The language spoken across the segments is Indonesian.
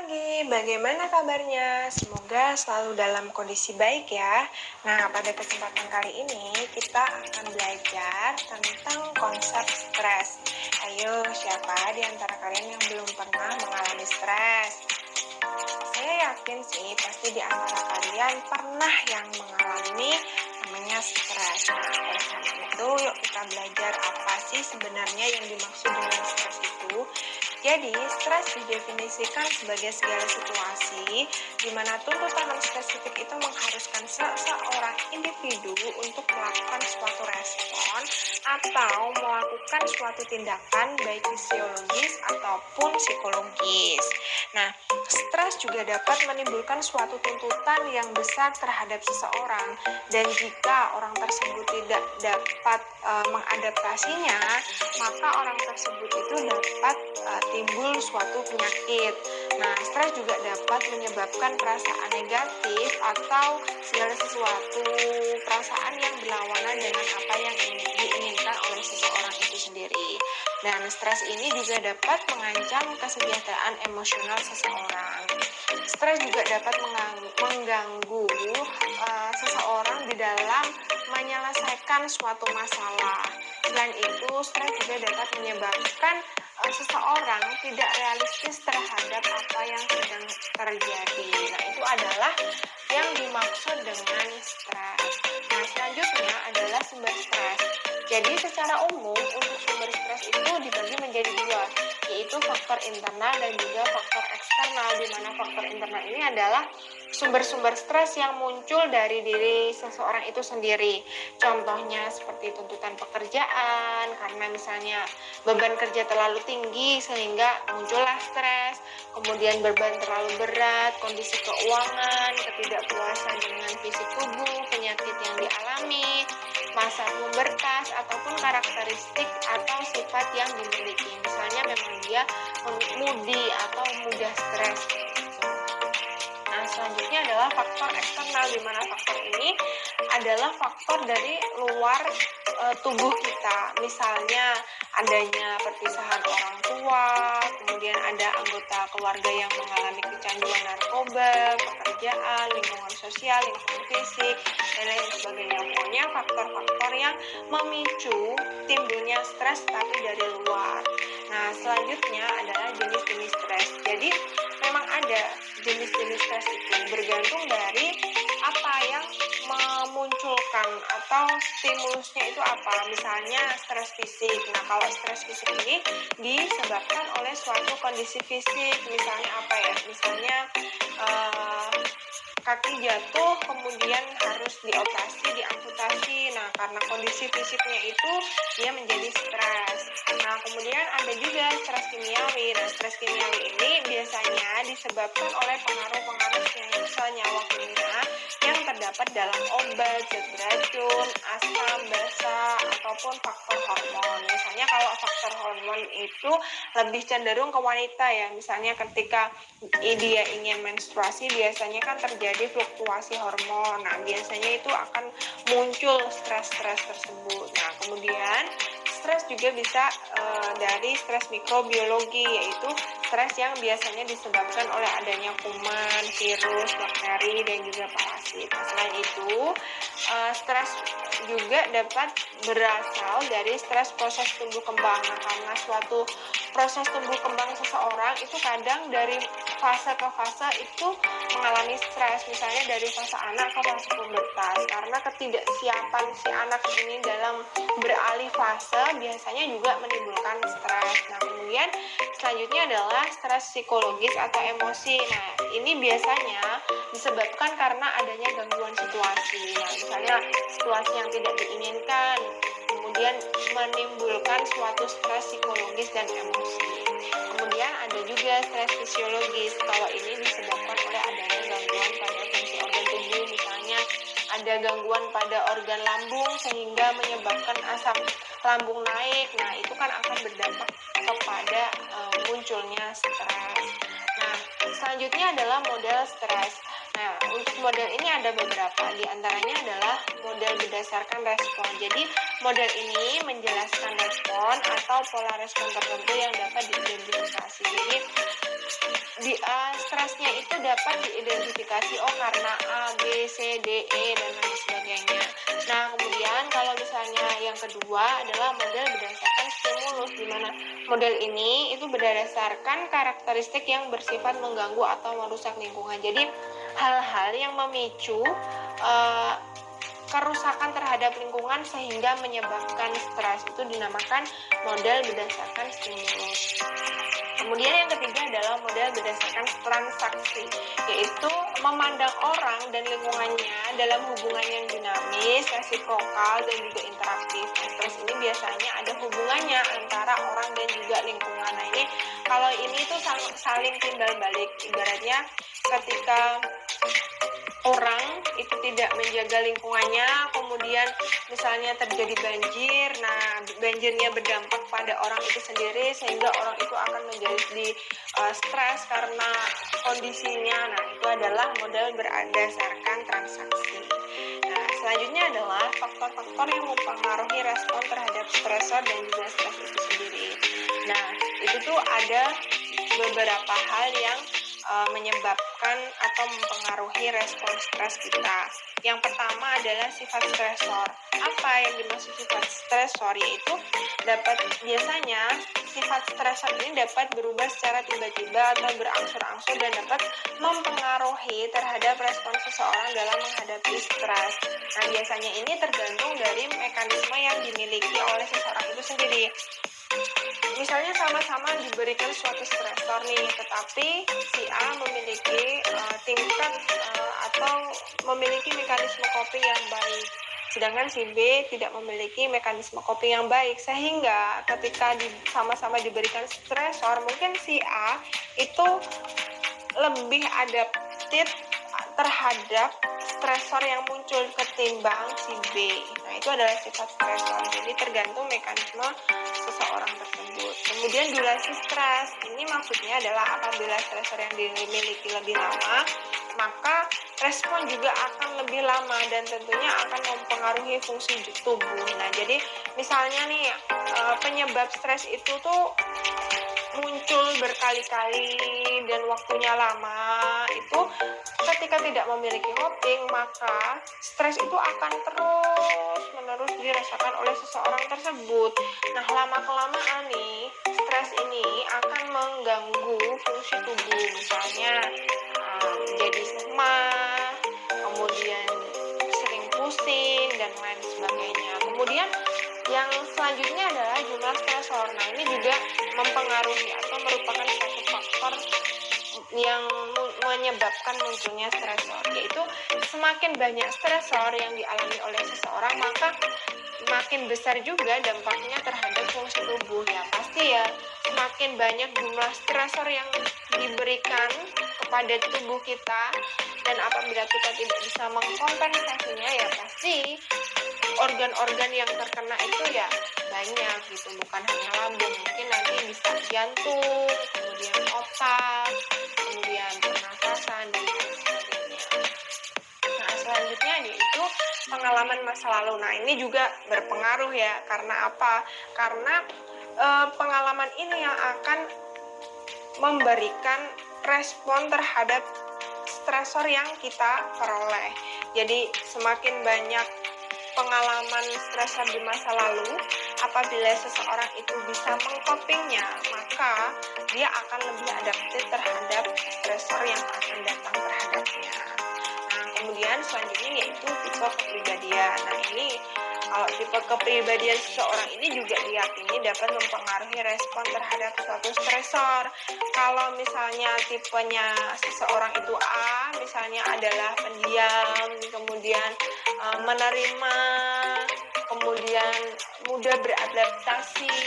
pagi, bagaimana kabarnya? Semoga selalu dalam kondisi baik ya. Nah, pada kesempatan kali ini kita akan belajar tentang konsep stres. Ayo, siapa di antara kalian yang belum pernah mengalami stres? Saya yakin sih pasti di antara kalian pernah yang mengalami namanya stres. Nah, oleh karena itu yuk kita belajar apa sih sebenarnya yang dimaksud dengan stres itu. Jadi, stres didefinisikan sebagai segala situasi di mana tuntutan non spesifik itu mengharuskan seseorang individu untuk melakukan suatu respon atau melakukan suatu tindakan baik fisiologis ataupun psikologis. Nah, stres juga dapat menimbulkan suatu tuntutan yang besar terhadap seseorang, dan jika orang tersebut tidak dapat mengadaptasinya, maka orang tersebut itu dapat timbul suatu penyakit. Nah, stres juga dapat menyebabkan perasaan negatif atau segala sesuatu perasaan yang berlawanan dengan apa yang diinginkan oleh seseorang itu sendiri. Dan stres ini juga dapat mengancam kesejahteraan emosional seseorang. Stres juga dapat mengganggu seseorang di dalam menyelesaikan suatu masalah. Selain itu, stres juga dapat menyebabkan seseorang tidak realistis terhadap apa yang sedang terjadi. Nah, itu adalah yang dimaksud dengan stres. Nah, selanjutnya adalah sumber stres. Jadi, secara umum untuk sumber stres itu dibagi menjadi dua, yaitu faktor internal dan juga faktor eksternal, di mana faktor internal ini adalah sumber-sumber stres yang muncul dari diri seseorang itu sendiri. Contohnya seperti tuntutan pekerjaan, karena misalnya beban kerja terlalu tinggi sehingga muncullah stres, kemudian beban terlalu berat, kondisi keuangan, ketidakpuasan dengan fisik tubuh, penyakit yang dialami, masa pubertas, ataupun karakteristik atau sifat yang dimiliki. Misalnya memang dia moody atau mudah stres. Nah, selanjutnya adalah faktor eksternal, di mana faktor ini adalah faktor dari luar tubuh kita. Misalnya adanya perpisahan orang tua, kemudian ada anggota keluarga yang mengalami kecanduan narkoba, pekerjaan, lingkungan sosial, lingkungan fisik, dan lain sebagainya. Pokoknya faktor-faktor yang memicu timbulnya stres tapi dari luar. Nah, selanjutnya adalah jenis-jenis stres. Jadi, memang ada jenis-jenis stres itu bergantung dari apa yang memunculkan atau stimulusnya itu apa. Misalnya stres fisik. Nah, kalau stres fisik ini disebabkan oleh suatu kondisi fisik. Misalnya apa ya? Misalnya kaki jatuh kemudian harus dioperasi, diamputasi. Nah, karena kondisi fisiknya itu dia menjadi stres. Nah, kemudian ada juga stres kimiawi. Nah, stres kimiawi ini biasanya disebabkan oleh pengaruh-pengaruh senyawa kimia yang terdapat dalam obat, zat beracun, asam, basa, ataupun faktor hormon. Misalnya kalau faktor hormon itu lebih cenderung ke wanita ya. Misalnya ketika dia ingin menstruasi biasanya kan terjadi fluktuasi hormon. Nah, biasanya itu akan muncul stres-stres tersebut. Nah, kemudian stres juga bisa dari stres mikrobiologi, yaitu stres yang biasanya disebabkan oleh adanya kuman, virus, bakteri, dan juga parasit. Nah, selain itu, stres juga dapat berasal dari stres proses tumbuh kembang. Nah, karena suatu proses tumbuh kembang seseorang itu kadang dari fase ke fase itu mengalami stres. Misalnya dari fase anak ke fase pubertas, karena ketidaksiapan si anak ini dalam beralih fase biasanya juga menimbulkan stres. Nah, kemudian selanjutnya adalah stres psikologis atau emosi. Nah, ini biasanya disebabkan karena adanya gangguan situasi. Nah, misalnya situasi yang tidak diinginkan, kemudian menimbulkan suatu stres psikologis dan emosi. Kemudian ada juga stres fisiologis. Kalau ini disebabkan oleh adanya gangguan pada fungsi organ tubuh, misalnya ada gangguan pada organ lambung sehingga menyebabkan asam lambung naik. Nah, itu kan akan berdampak kepada munculnya stres. Nah, selanjutnya adalah model stres. Nah, untuk model ini ada beberapa, di antaranya adalah model berdasarkan respon. Jadi, model ini menjelaskan respon atau pola respon tertentu yang dapat diidentifikasi. Jadi, stresnya itu dapat diidentifikasi karena A, B, C, D, E dan lain sebagainya. Nah, kemudian kalau misalnya yang kedua adalah model berdasarkan stimulus, di mana model ini itu berdasarkan karakteristik yang bersifat mengganggu atau merusak lingkungan. Jadi hal-hal yang memicu kerusakan terhadap lingkungan sehingga menyebabkan stres itu dinamakan model berdasarkan stimulus. Kemudian yang ketiga adalah model berdasarkan transaksi, yaitu memandang orang dan lingkungannya dalam hubungan yang dinamis, resiprokal, dan juga interaktif. Stres ini biasanya ada hubungannya antara orang dan juga lingkungan. Nah ini, kalau ini tuh saling timbal balik. Ibaratnya ketika orang itu tidak menjaga lingkungannya, kemudian misalnya terjadi banjir, nah banjirnya berdampak pada orang itu sendiri sehingga orang itu akan menjadi stres karena kondisinya. Nah itu adalah model berdasarkan transaksi. Nah selanjutnya adalah faktor-faktor yang mempengaruhi respon terhadap stresor dan juga stres itu sendiri. Nah itu tuh ada beberapa hal yang menyebabkan atau mempengaruhi respon stres kita. Yang pertama adalah sifat stresor. Apa yang dimaksud sifat stresor? Yaitu biasanya sifat stresor ini dapat berubah secara tiba-tiba atau berangsur-angsur dan dapat mempengaruhi terhadap respon seseorang dalam menghadapi stres. Nah, biasanya ini tergantung dari mekanisme yang dimiliki oleh seseorang itu sendiri. Misalnya sama-sama diberikan suatu stresor nih, tetapi si A memiliki tingkat atau memiliki mekanisme coping yang baik, sedangkan si B tidak memiliki mekanisme coping yang baik, sehingga ketika sama-sama diberikan stresor, mungkin si A itu lebih adaptif terhadap stresor yang muncul ketimbang si B. Nah, itu adalah sifat stresor. Jadi tergantung mekanisme seseorang tersebut. Kemudian durasi stres. Ini maksudnya adalah apabila stresor yang dimiliki lebih lama, maka respon juga akan lebih lama dan tentunya akan mempengaruhi fungsi tubuh. Nah, jadi misalnya nih penyebab stres itu tuh muncul berkali-kali dan waktunya lama, itu ketika tidak memiliki coping, maka stres itu akan terus-menerus dirasakan oleh seseorang tersebut. Nah, lama-kelamaan nih, stres ini akan mengganggu fungsi tubuh, misalnya jadi lemah, kemudian sering pusing, dan lain sebagainya. Kemudian yang selanjutnya adalah jumlah stresor. Nah, ini juga mempengaruhi atau merupakan suatu faktor yang menyebabkan munculnya stresor, yaitu semakin banyak stresor yang dialami oleh seseorang, maka makin besar juga dampaknya terhadap fungsi tubuh. Ya pasti ya, semakin banyak jumlah stresor yang diberikan kepada tubuh kita, dan apabila kita tidak bisa mengkompensasinya, ya pasti organ-organ yang terkena itu ya banyak gitu, bukan hanya lambung, mungkin nanti bisa jantung, kemudian otak, kemudian pernafasan, dan lain sebagainya. Nah, selanjutnya yaitu pengalaman masa lalu. Nah, ini juga berpengaruh ya. Karena apa? Karena pengalaman ini yang akan memberikan respon terhadap stresor yang kita peroleh. Jadi semakin banyak pengalaman stresor di masa lalu, apabila seseorang itu bisa mengcopingnya, maka dia akan lebih adaptif terhadap stresor yang akan datang terhadapnya. Nah, kemudian selanjutnya yaitu tipe kepribadian. Nah, ini kalau tipe kepribadian seseorang ini juga diyakini dapat mempengaruhi respon terhadap suatu stresor. Kalau misalnya tipenya seseorang itu A, misalnya adalah pendiam, kemudian menerima, kemudian mudah beradaptasi.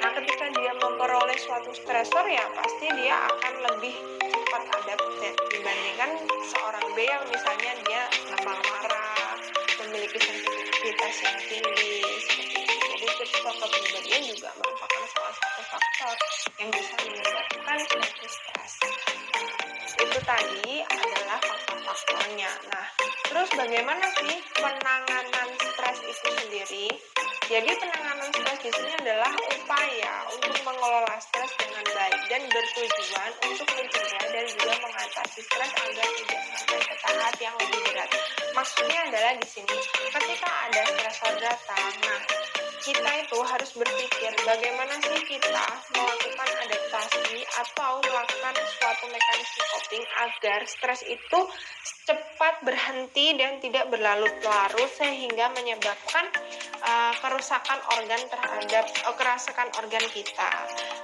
Nah, ketika dia memperoleh suatu stresor, ya pasti dia akan lebih cepat adaptif dibandingkan seorang B yang misalnya dia gampang marah, memiliki sensitivitas yang tinggi, seperti itu. Jadi tipe kepribadian juga merupakan salah satu faktor yang bisa menyebabkan suatu stres. Itu itu tadi adalah faktor-faktornya. Nah, terus bagaimana sih penanganan stres itu sendiri? Jadi penanganan stres di sini adalah upaya untuk mengelola stres dengan baik dan bertujuan untuk mencegah dan juga mengatasi stres agar tidak sampai ke tahap yang lebih berat. Maksudnya adalah di sini ketika ada stresor datang, nah kita itu harus berpikir bagaimana sih kita melakukan adaptasi atau melakukan suatu mekanisme coping agar stres itu cepat berhenti dan tidak berlarut-larut sehingga menyebabkan kerusakan organ kerusakan organ kita.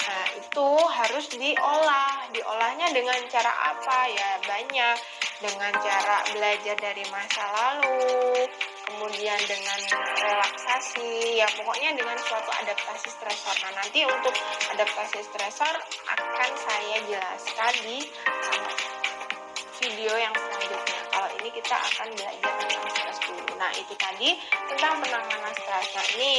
Nah, itu harus diolahnya dengan cara apa? Ya banyak, dengan cara belajar dari masa lalu, kemudian dengan relaksasi, ya pokoknya dengan suatu adaptasi stresor. Nah, nanti untuk adaptasi stresor akan saya jelaskan di video yang selanjutnya. Kalau ini kita akan belajar tentang stres dulu. Nah, itu tadi tentang penanganan stres. Nah, ini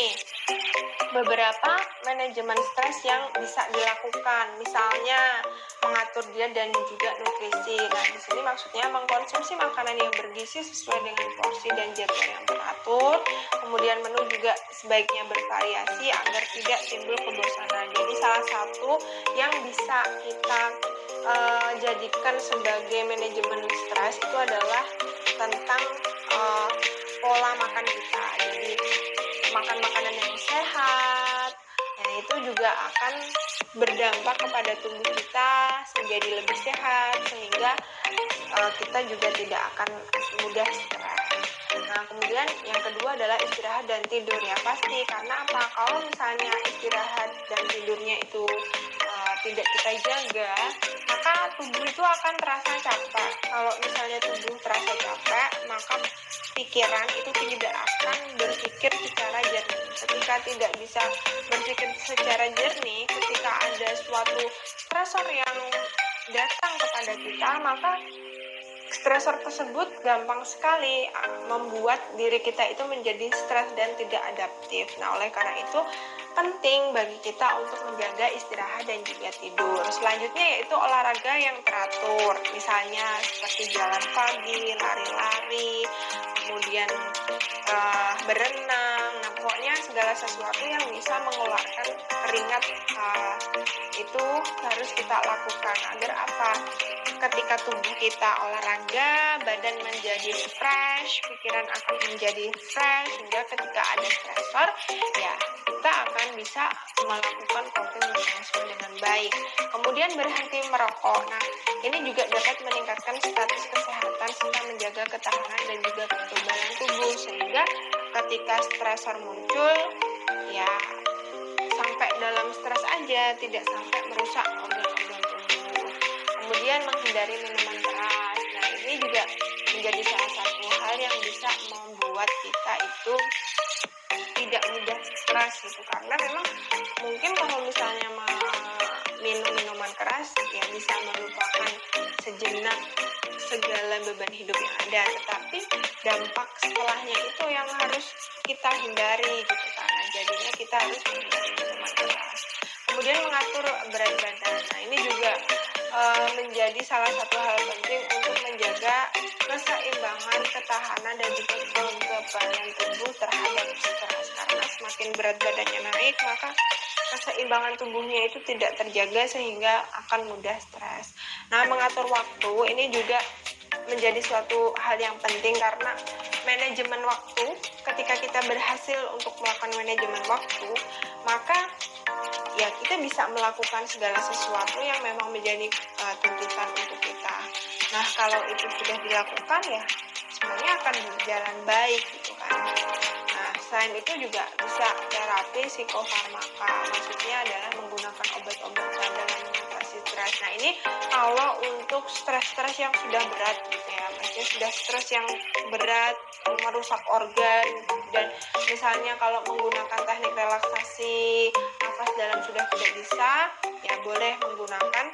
beberapa manajemen stres yang bisa dilakukan. Misalnya mengatur diet dan juga nutrisi. Nah, di sini maksudnya mengkonsumsi makanan yang bergizi sesuai dengan porsi dan jadwal yang teratur. Kemudian menu juga sebaiknya bervariasi agar tidak timbul kebosanan. Jadi salah satu yang bisa kita jadikan sebagai manajemen stres itu adalah tentang pola makan kita. Jadi makan makanan yang sehat, nah itu juga akan berdampak kepada tubuh kita menjadi lebih sehat sehingga kita juga tidak akan mudah stres. Nah, kemudian yang kedua adalah istirahat dan tidur, ya pasti, karena apa? Kalau misalnya istirahat dan tidurnya itu tidak kita jaga, maka tubuh itu akan terasa capek. Kalau misalnya tubuh terasa capek, maka pikiran itu tidak akan berpikir secara jernih. Ketika tidak bisa berpikir secara jernih, ketika ada suatu stresor yang datang kepada kita, maka stresor tersebut gampang sekali membuat diri kita itu menjadi stres dan tidak adaptif. Nah, oleh karena itu penting bagi kita untuk menjaga istirahat dan juga tidur. Selanjutnya yaitu olahraga yang teratur, misalnya seperti jalan pagi, lari-lari, kemudian berenang. Nah, pokoknya segala sesuatu yang bisa mengeluarkan keringat itu harus kita lakukan. Agar apa? Ketika tubuh kita olahraga, badan menjadi fresh, pikiran akan menjadi fresh, sehingga ketika ada stresor, ya kita akan bisa melakukan coping mekanisme dengan baik. Kemudian berhenti merokok. Nah, ini juga dapat meningkatkan status kesehatan serta menjaga ketahanan dan juga kekebalan tubuh, sehingga ketika stresor muncul, ya sampai dalam stres aja, tidak sampai merusak organ-organ tubuh. Kemudian menghindari minuman keras. Nah, ini juga menjadi salah satu hal yang bisa membuat kita itu tidak mudah stres gitu, karena memang mungkin kalau misalnya minum minuman keras ya bisa melupakan sejenak segala beban hidup yang ada, tetapi dampak setelahnya itu yang harus kita hindari gitu, karena jadinya kita harus menghindari minuman keras. Kemudian mengatur berat badan. Nah, ini juga menjadi salah satu hal penting untuk menjaga keseimbangan, ketahanan, dan juga kekebalan tubuh terhadap stres. Karena semakin berat badannya naik, maka keseimbangan tubuhnya itu tidak terjaga sehingga akan mudah stres. Nah, mengatur waktu ini juga menjadi suatu hal yang penting, karena manajemen waktu, ketika kita berhasil untuk melakukan manajemen waktu, maka ya kita bisa melakukan segala sesuatu yang memang menjadi tuntutan untuk kita. Nah, kalau itu sudah dilakukan, ya sebenarnya akan berjalan baik gitu kan. Nah, selain itu juga bisa terapi psikofarmaka, maksudnya adalah menggunakan obat-obatan dalam mengatasi stres. Nah, ini kalau untuk stres-stres yang sudah berat gitu ya, maksudnya sudah stres yang berat, merusak organ, dan misalnya kalau menggunakan teknik relaksasi nafas dalam sudah tidak bisa, ya boleh menggunakan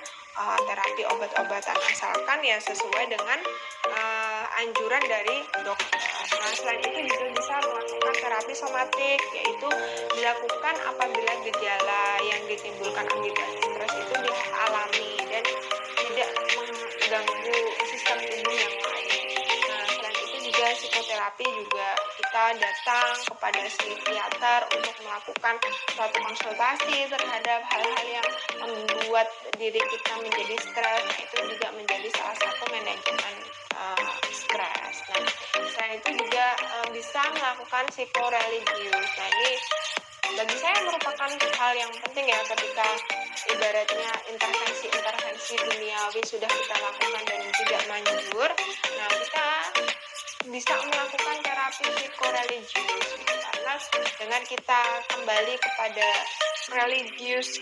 terapi obat-obatan, asalkan ya sesuai dengan anjuran dari dokter. Nah, selain itu juga bisa melakukan terapi somatik, yaitu dilakukan apabila gejala yang ditimbulkan akibat stres itu dialami dan tidak mengganggu terapi juga kita datang kepada psikiater untuk melakukan suatu konsultasi terhadap hal-hal yang membuat diri kita menjadi stres. Itu juga menjadi salah satu manajemen stres. Nah, selain itu juga bisa melakukan psikoreligius. Nah, ini bagi saya merupakan hal yang penting ya, ketika ibaratnya intervensi duniawi sudah kita lakukan dan tidak manjur. Nah, kita bisa melakukan terapi psikoreligius karena dengan kita kembali kepada religius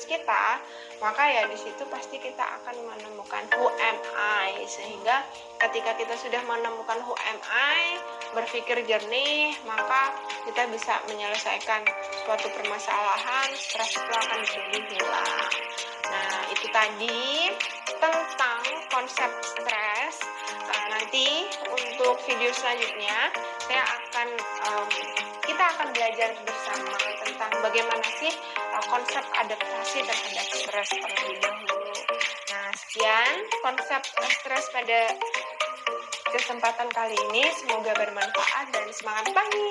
kita, maka ya di situ pasti kita akan menemukan who am I, sehingga ketika kita sudah menemukan who am I, berpikir jernih, maka kita bisa menyelesaikan suatu permasalahan, stres itu akan menjadi hilang. Nah, itu tadi tentang konsep stres. Nanti untuk video selanjutnya kita akan belajar bersama tentang bagaimana sih konsep adaptasi terhadap stres terlebih dahulu. Nah, sekian konsep stres pada kesempatan kali ini. Semoga bermanfaat dan semangat pagi.